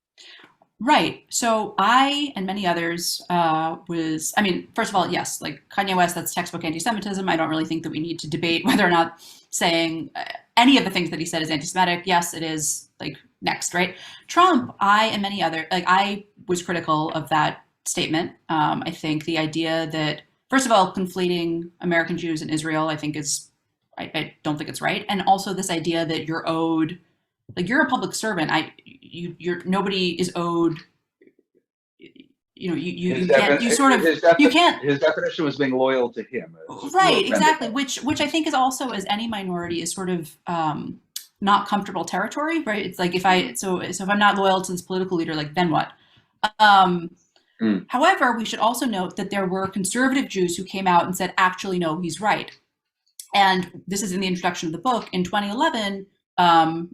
Right. So I and many others first of all, yes, like Kanye West, that's textbook anti-Semitism. I don't really think that we need to debate whether or not saying any of the things that he said is anti-Semitic. Yes, it is, like, next, right? Trump, I and many other, I was critical of that statement. I think the idea that, first of all, conflating American Jews and Israel, I think I don't think it's right. And also this idea that you're owed, like, you're a public servant. Nobody is owed. You can't. His definition was being loyal to him. Right, exactly. Which I think is also, as any minority, is sort of not comfortable territory. Right. It's like if I'm not loyal to this political leader, like, then what? However, we should also note that there were conservative Jews who came out and said, actually, no, he's right. And this is in the introduction of the book. In 2011.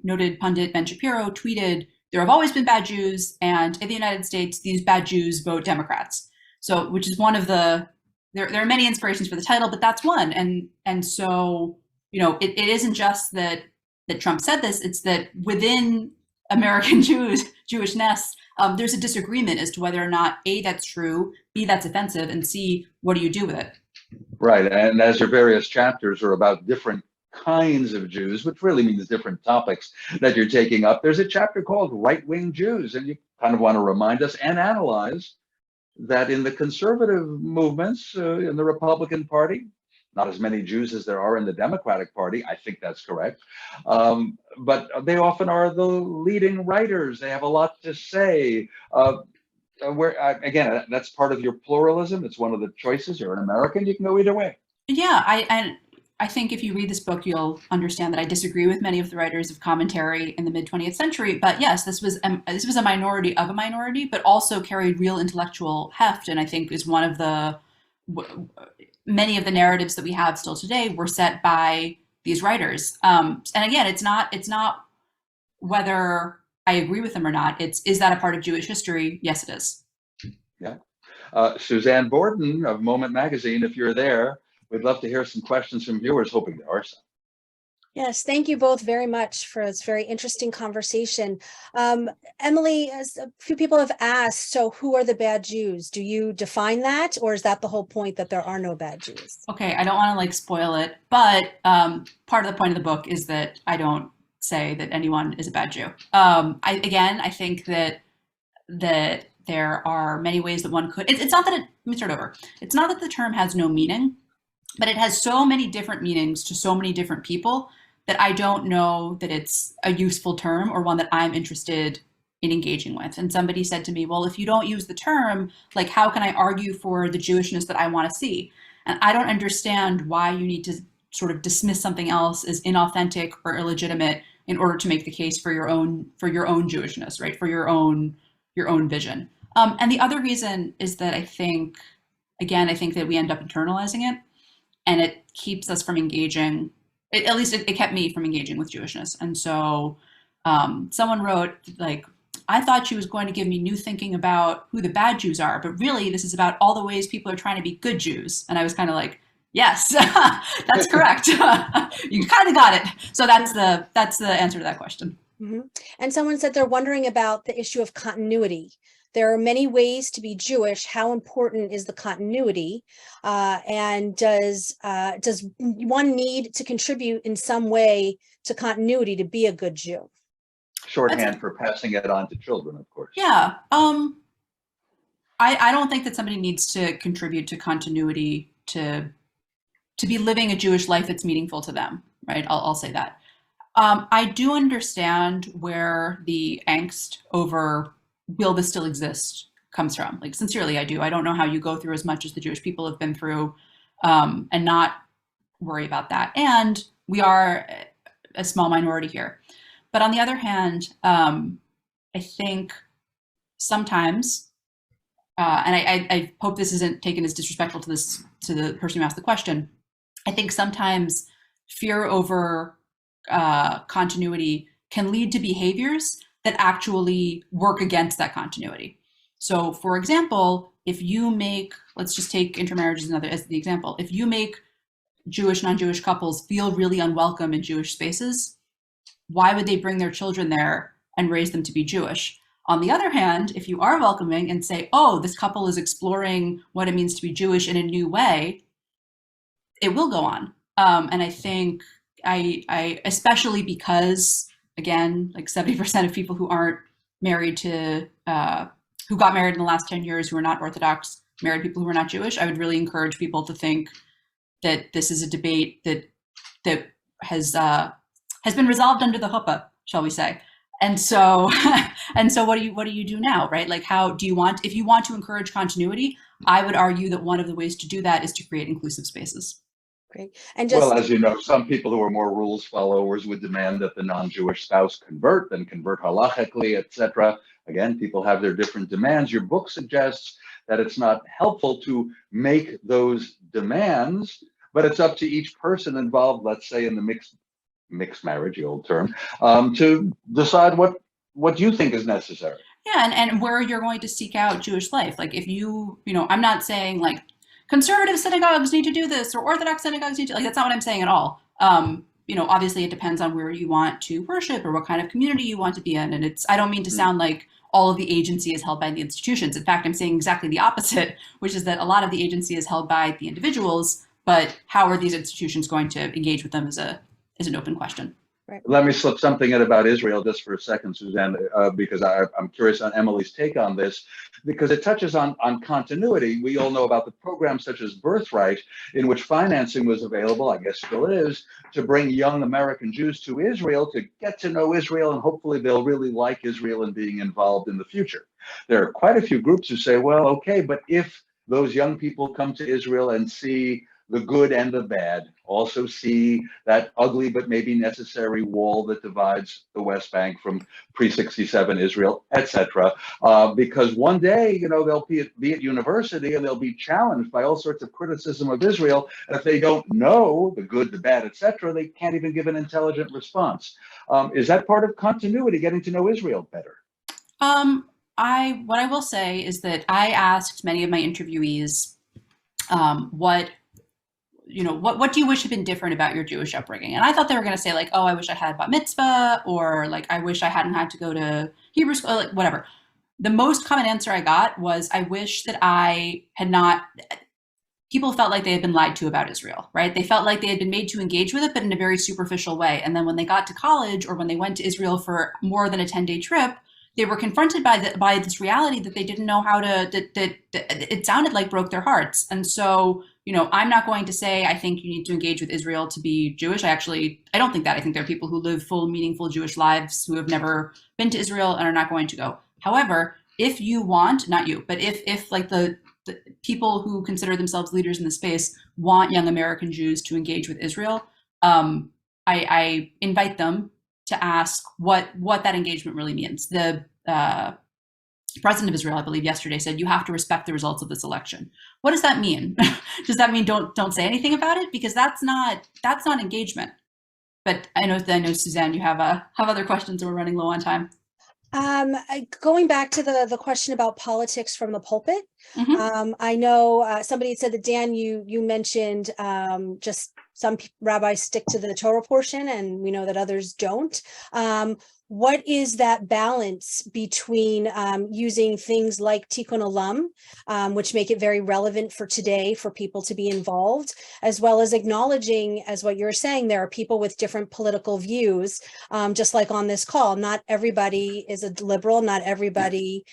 Noted pundit Ben Shapiro tweeted, there have always been bad Jews, and in the United States, these bad Jews vote Democrats. So, which is one of there are many inspirations for the title, but that's one. And so, it isn't just that Trump said this, it's that within American Jewishness, there's a disagreement as to whether or not A, that's true, B, that's offensive, and C, what do you do with it? Right, and as your various chapters are about different kinds of Jews, which really means different topics that you're taking up. There's a chapter called Right-Wing Jews, and you kind of want to remind us and analyze that in the conservative movements, in the Republican Party, not as many Jews as there are in the Democratic Party. I think that's correct. But they often are the leading writers. They have a lot to say. Again, that's part of your pluralism. It's one of the choices. You're an American. You can go either way. Yeah, I think if you read this book, you'll understand that I disagree with many of the writers of commentary in the mid-20th century. But yes, this was a minority of a minority, but also carried real intellectual heft, and I think is one of the many of the narratives that we have still today were set by these writers. And again, it's not whether I agree with them or not. Is that a part of Jewish history? Yes, it is. Yeah. Suzanne Borden of Moment Magazine, if you're there, we'd love to hear some questions from viewers, hoping there are some. Yes, thank you both very much for this very interesting conversation. Emily, as a few people have asked, so who are the bad Jews? Do you define that, or is that the whole point, that there are no bad Jews? Okay, I don't want to spoil it, but part of the point of the book is that I don't say that anyone is a bad Jew. I think that there are many ways that one could. It's not that let me start over. It's not that the term has no meaning, but it has so many different meanings to so many different people that I don't know that it's a useful term or one that I'm interested in engaging with. And somebody said to me, well, if you don't use the term, how can I argue for the Jewishness that I want to see? And I don't understand why you need to sort of dismiss something else as inauthentic or illegitimate in order to make the case for your own Jewishness, right? For your own vision. And the other reason is that I think that we end up internalizing it, and it keeps us from engaging. At least it kept me from engaging with Jewishness. And so someone wrote, I thought she was going to give me new thinking about who the bad Jews are, but really this is about all the ways people are trying to be good Jews. And I was kind of like, yes, that's correct. You kind of got it. So that's the answer to that question. Mm-hmm. And someone said they're wondering about the issue of continuity. There are many ways to be Jewish. How important is the continuity? And does one need to contribute in some way to continuity to be a good Jew? Shorthand for passing it on to children, of course. Yeah. I don't think that somebody needs to contribute to continuity to be living a Jewish life that's meaningful to them, right? I'll say that. I do understand where the angst over will this still exist comes from. Like, sincerely, I do. I don't know how you go through as much as the Jewish people have been through and not worry about that. And we are a small minority here. But on the other hand, I think sometimes, and I hope this isn't taken as disrespectful to the person who asked the question, I think sometimes fear over continuity can lead to behaviors that actually work against that continuity. So, for example, if you make, let's just take intermarriage as the example, if you make Jewish, non-Jewish couples feel really unwelcome in Jewish spaces, why would they bring their children there and raise them to be Jewish? On the other hand, if you are welcoming and say, oh, this couple is exploring what it means to be Jewish in a new way, it will go on. And I think I especially because, again, like 70% of people who aren't married to, who got married in the last 10 years who are not Orthodox, married people who are not Jewish, I would really encourage people to think that this is a debate that has been resolved under the huppah, shall we say. And so, what do you do now, right? Like, how do you want, if you want to encourage continuity, I would argue that one of the ways to do that is to create inclusive spaces. Great. And just, well, as you know, some people who are more rules followers would demand that the non-Jewish spouse convert halachically, etc. Again, people have their different demands. Your book suggests that it's not helpful to make those demands, but it's up to each person involved, let's say in the mixed marriage, the old term, to decide what you think is necessary. Yeah, and where you're going to seek out Jewish life. Like, if you know, I'm not saying like conservative synagogues need to do this or Orthodox synagogues need to, like, that's not what I'm saying at all. You know, obviously it depends on where you want to worship or what kind of community you want to be in. And I don't mean to sound like all of the agency is held by the institutions. In fact, I'm saying exactly the opposite, which is that a lot of the agency is held by the individuals, but how are these institutions going to engage with them is an open question. Right. Let me slip something in about Israel just for a second, Suzanne, because I'm curious on Emily's take on this, because it touches on continuity. We all know about the programs such as Birthright, in which financing was available, I guess still is, to bring young American Jews to Israel to get to know Israel, and hopefully they'll really like Israel and being involved in the future. There are quite a few groups who say, well, okay, but if those young people come to Israel and see the good and the bad, also see that ugly but maybe necessary wall that divides the West Bank from pre-67 Israel, etc. Because one day, you know, they'll be at university and they'll be challenged by all sorts of criticism of Israel. And if they don't know the good, the bad, etc., they can't even give an intelligent response. Is that part of continuity, getting to know Israel better? What I will say is that I asked many of my interviewees, what do you wish had been different about your Jewish upbringing? And I thought they were going to say like, oh, I wish I had bat mitzvah, or like, I wish I hadn't had to go to Hebrew school, like whatever. The most common answer I got was, I wish that I had not, people felt like they had been lied to about Israel, right? They felt like they had been made to engage with it, but in a very superficial way. And then when they got to college or when they went to Israel for more than a 10-day trip, they were confronted by this reality that they didn't know how to, that it sounded like broke their hearts. And so, you know, I'm not going to say I think you need to engage with Israel to be Jewish. I don't think that. I think there are people who live full, meaningful Jewish lives who have never been to Israel and are not going to go. However, if you want, not you, but if like the people who consider themselves leaders in the space want young American Jews to engage with Israel, I invite them to ask what that engagement really means. The president of Israel, I believe yesterday, said you have to respect the results of this election. What does that mean? Does that mean don't say anything about it? Because that's not engagement. But I know Suzanne, you have other questions, and we're running low on time. Going back to the question about politics from the pulpit, Mm-hmm. I know somebody had said that, Dan, you mentioned just some rabbis stick to the Torah portion, and we know that others don't. What is that balance between using things like Tikkun Olam, which make it very relevant for today for people to be involved, as well as acknowledging, as what you're saying, there are people with different political views, just like on this call. Not everybody is a liberal, not everybody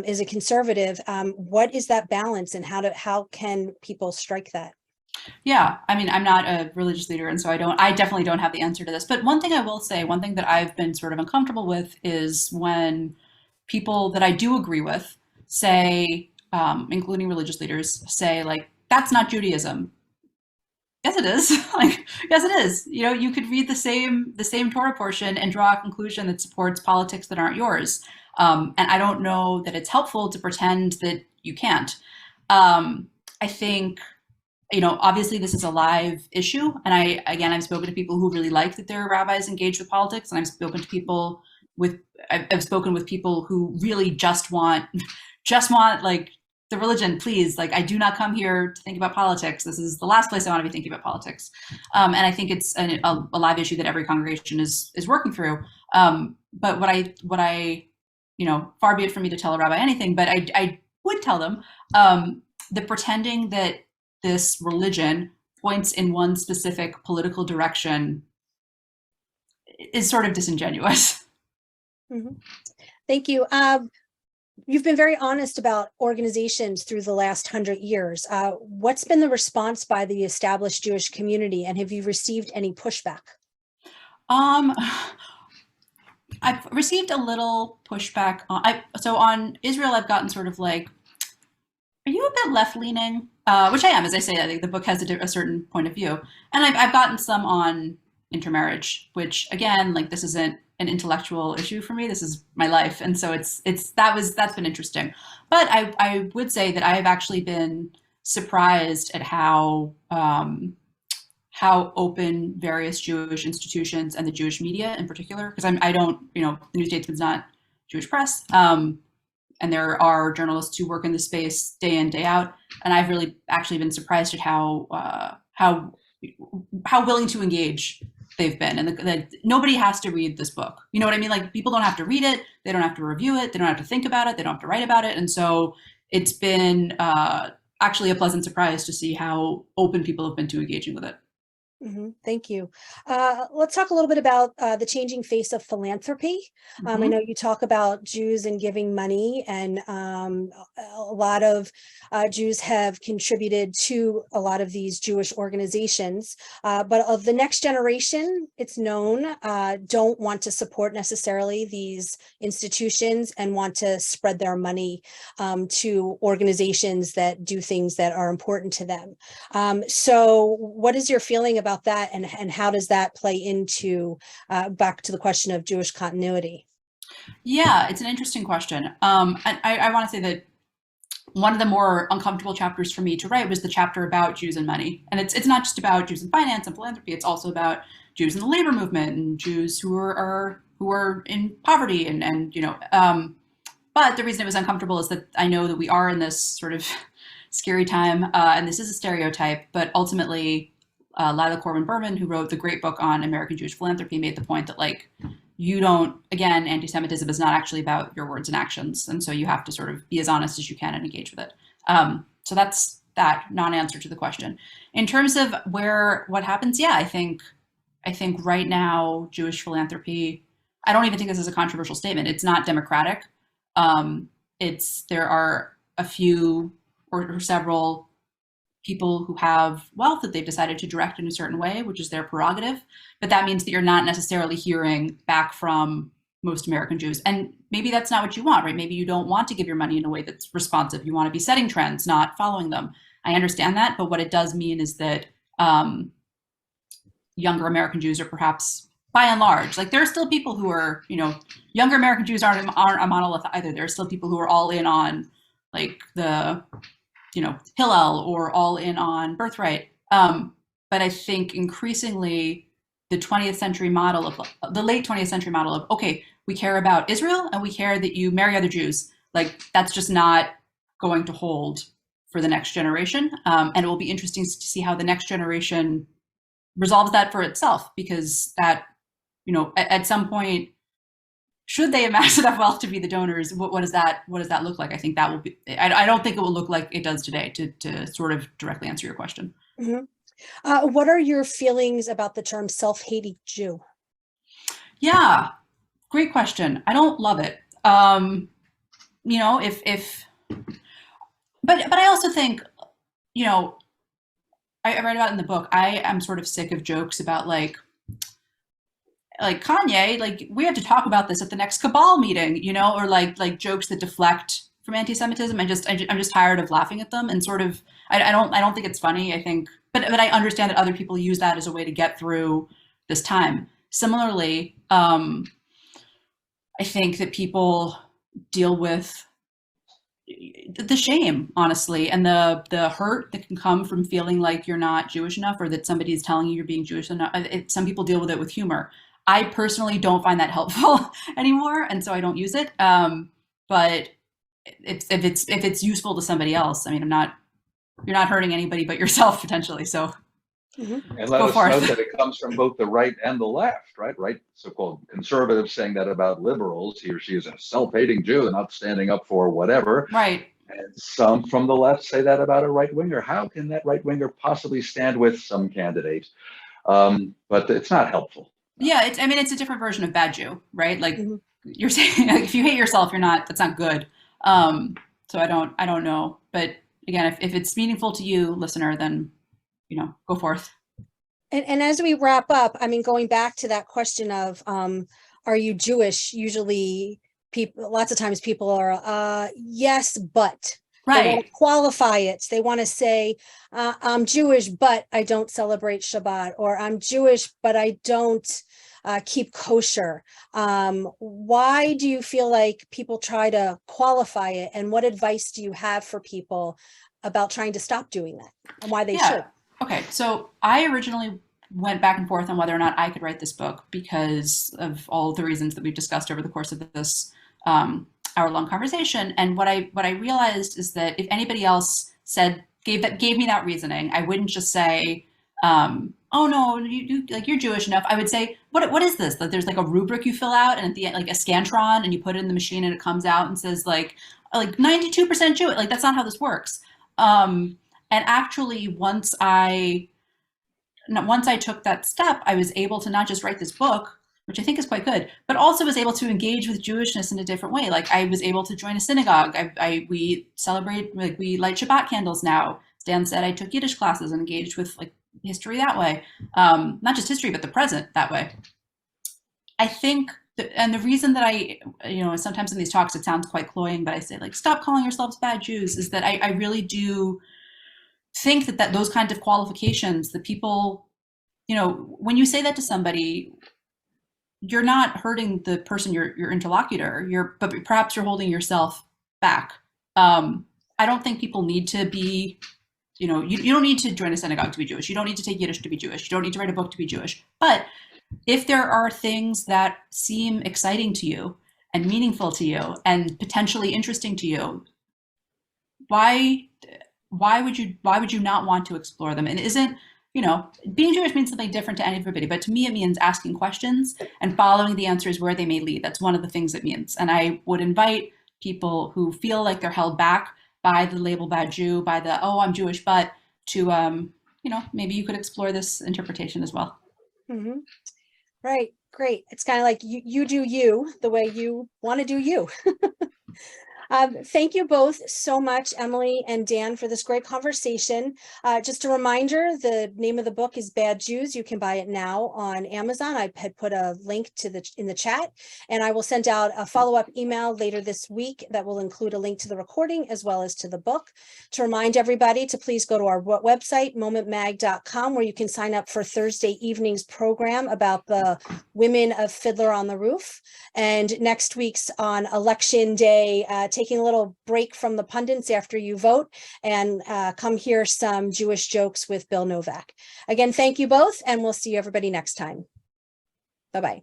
is a conservative. What is that balance, and how can people strike that? Yeah, I mean, I'm not a religious leader, and so I definitely don't have the answer to this. But one thing I will say, one thing that I've been sort of uncomfortable with is when people that I do agree with say, including religious leaders, say like, that's not Judaism. Yes, it is. Like, yes, it is. You know, you could read the same Torah portion and draw a conclusion that supports politics that aren't yours. And I don't know that it's helpful to pretend that you can't. I think, you know, obviously this is a live issue. And I've spoken to people who really like that their rabbis engage with politics. And I've spoken with people who really just want like the religion, please. Like, I do not come here to think about politics. This is the last place I want to be thinking about politics. And I think it's a live issue that every congregation is working through. But what I, you know, far be it from me to tell a rabbi anything, but I would tell them that pretending that this religion points in one specific political direction is sort of disingenuous. Mm-hmm. Thank you. You've been very honest about organizations through the last 100 years. What's been the response by the established Jewish community, and have you received any pushback? I've received a little pushback. So on Israel, I've gotten sort of like, are you a bit left-leaning? Which I am, as I say. I think the book has a certain point of view, and I've gotten some on intermarriage, which again, like, this isn't an intellectual issue for me. This is my life, and so that's been interesting. But I would say that I have actually been surprised at how open various Jewish institutions and the Jewish media in particular, because I don't, you know, the New Statesman's not Jewish press. And there are journalists who work in the space day in, day out. And I've really actually been surprised at how willing to engage they've been. And that nobody has to read this book. You know what I mean? Like, people don't have to read it. They don't have to review it. They don't have to think about it. They don't have to write about it. And so it's been actually a pleasant surprise to see how open people have been to engaging with it. Mm-hmm. Thank you. Let's talk a little bit about the changing face of philanthropy. I know you talk about Jews and giving money, and a lot of Jews have contributed to a lot of these Jewish organizations. But of the next generation, it's known, don't want to support necessarily these institutions and want to spread their money to organizations that do things that are important to them. So what is your feeling about that, and how does that play into back to the question of Jewish continuity? Yeah, it's an interesting question. I want to say that one of the more uncomfortable chapters for me to write was the chapter about Jews and money. And it's not just about Jews in finance and philanthropy. It's also about Jews in the labor movement and Jews who are in poverty and you know. But the reason it was uncomfortable is that I know that we are in this sort of scary time, and this is a stereotype, but ultimately Lila Corbin Berman, who wrote the great book on American Jewish philanthropy, made the point that, like, again, anti-Semitism is not actually about your words and actions. And so you have to sort of be as honest as you can and engage with it. So that's that non-answer to the question. In terms of what happens, yeah, I think right now, Jewish philanthropy, I don't even think this is a controversial statement. It's not democratic. There are a few or several people who have wealth that they've decided to direct in a certain way, which is their prerogative. But that means that you're not necessarily hearing back from most American Jews. And maybe that's not what you want, right? Maybe you don't want to give your money in a way that's responsive. You want to be setting trends, not following them. I understand that. But what it does mean is that younger American Jews are perhaps, by and large, like, there are still people who are, you know, younger American Jews aren't a monolith either. There are still people who are all in on, like, the, you know, Hillel, or all in on birthright. But I think increasingly the 20th century model of the late 20th century model of, okay, we care about Israel and we care that you marry other Jews. Like, that's just not going to hold for the next generation. And it will be interesting to see how the next generation resolves that for itself, because that, at some point, should they amass enough wealth to be the donors, what does that look like? I think that will be, I don't think it will look like it does today, to sort of directly answer your question. Mm-hmm. What are your feelings about the term self-hating Jew? Yeah, great question. I don't love it. But I also think, I write about it in the book, I am sort of sick of jokes about like Kanye, like we have to talk about this at the next cabal meeting, or like jokes that deflect from anti-Semitism. I'm just tired of laughing at them, and sort of, I don't think it's funny. I think, but I understand that other people use that as a way to get through this time. Similarly, I think that people deal with the shame, honestly, and the hurt that can come from feeling like you're not Jewish enough, or that somebody is telling you you're being Jewish enough. Some people deal with it with humor. I personally don't find that helpful anymore, and so I don't use it. But if it's useful to somebody else, I mean, you're not hurting anybody but yourself potentially. So. Mm-hmm. And let us note that it comes from both the right and the left, right? So-called conservatives saying that about liberals, he or she is a self-hating Jew and not standing up for whatever. Right. And some from the left say that about a right-winger. How can that right-winger possibly stand with some candidate? But it's not helpful. Yeah, it's a different version of bad Jew, right? Like you're saying, like, if you hate yourself, that's not good. So I don't know. But again, if it's meaningful to you, listener, then go forth. And as we wrap up, I mean, going back to that question of, are you Jewish? Usually lots of times people are, yes, but. Right. They want to qualify it. They want to say, I'm Jewish, but I don't celebrate Shabbat, or I'm Jewish, but I don't keep kosher. Why do you feel like people try to qualify it? And what advice do you have for people about trying to stop doing that, and why they should? Okay, so I originally went back and forth on whether or not I could write this book because of all the reasons that we've discussed over the course of this hour-long conversation. And what I realized is that if anybody else gave me that reasoning, I wouldn't just say, oh no, you're Jewish enough. I would say, what is this? That there's like a rubric you fill out, and at the end, like a Scantron, and you put it in the machine, and it comes out and says like 92% Jewish. Like that's not how this works. And actually, once I took that step, I was able to not just write this book, which I think is quite good, but also was able to engage with Jewishness in a different way. Like I was able to join a synagogue. We celebrate, like we light Shabbat candles now. As Dan said, I took Yiddish classes and engaged with like history that way. Not just history, but the present that way. I think, and the reason that sometimes in these talks it sounds quite cloying, but I say like, stop calling yourselves bad Jews, is that I really do think that those kinds of qualifications, that people, when you say that to somebody, you're not hurting the person, your interlocutor, but perhaps you're holding yourself back. I don't think people need to be, you don't need to join a synagogue to be Jewish. You don't need to take Yiddish to be Jewish. You don't need to write a book to be Jewish. But if there are things that seem exciting to you and meaningful to you and potentially interesting to you, why would you not want to explore them? And isn't, being Jewish means something different to everybody, but to me it means asking questions and following the answers where they may lead. That's one of the things it means. And I would invite people who feel like they're held back by the label bad Jew, by the, oh, I'm Jewish, but to, maybe you could explore this interpretation as well. Mm-hmm. Right. Great. It's kind of like you do you the way you want to do you. Thank you both so much, Emily and Dan, for this great conversation. Just a reminder, the name of the book is Bad Jews. You can buy it now on Amazon. I had put a link in the chat, and I will send out a follow-up email later this week that will include a link to the recording as well as to the book. To remind everybody to please go to our website, momentmag.com, where you can sign up for Thursday evening's program about the women of Fiddler on the Roof. And next week's on Election Day, taking a little break from the pundits after you vote, and come hear some Jewish jokes with Bill Novak. Again, thank you both, and we'll see everybody next time. Bye-bye.